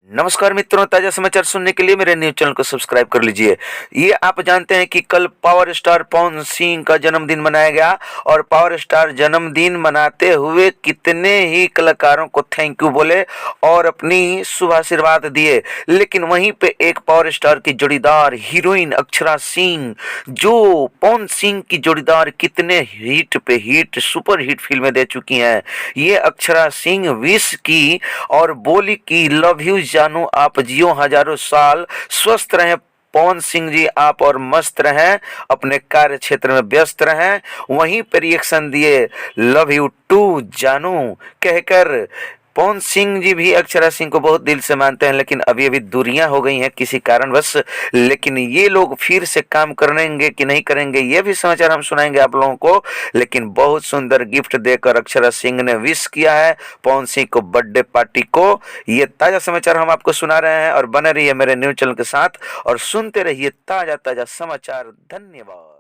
नमस्कार मित्रों, ताजा समाचार सुनने के लिए मेरे न्यूज चैनल को सब्सक्राइब कर लीजिए। ये आप जानते हैं कि कल पावर स्टार पवन सिंह का जन्मदिन मनाया गया और पावर स्टार जन्मदिन मनाते हुए कितने ही कलाकारों को थैंक यू बोले और अपनी शुभ आशीर्वाद दिए। लेकिन वहीं पे एक पावर स्टार की जोड़ीदार हीरोइन अक्षरा सिंह, जो पवन सिंह की जोड़ीदार कितने हिट पे हिट सुपर हिट फिल्में दे चुकी हैं, ये अक्षरा सिंह विश की और बोली कि लव यू जानू, आप जियो हजारों साल, स्वस्थ रहें पवन सिंह जी आप और मस्त रहें, अपने कार्य क्षेत्र में व्यस्त रहें। वहीं पर रिएक्शन दिए लव यू टू जानू कहकर। पवन सिंह जी भी अक्षरा सिंह को बहुत दिल से मानते हैं, लेकिन अभी अभी दूरियां हो गई हैं किसी कारणवश। लेकिन ये लोग फिर से काम करेंगे कि नहीं करेंगे, ये भी समाचार हम सुनाएंगे आप लोगों को। लेकिन बहुत सुंदर गिफ्ट देकर अक्षरा सिंह ने विश किया है पवन सिंह को बर्थडे पार्टी को। ये ताजा समाचार हम आपको सुना रहे हैं और बने रहिए मेरे न्यूज चैनल के साथ और सुनते रहिए ताजा ताजा समाचार। धन्यवाद।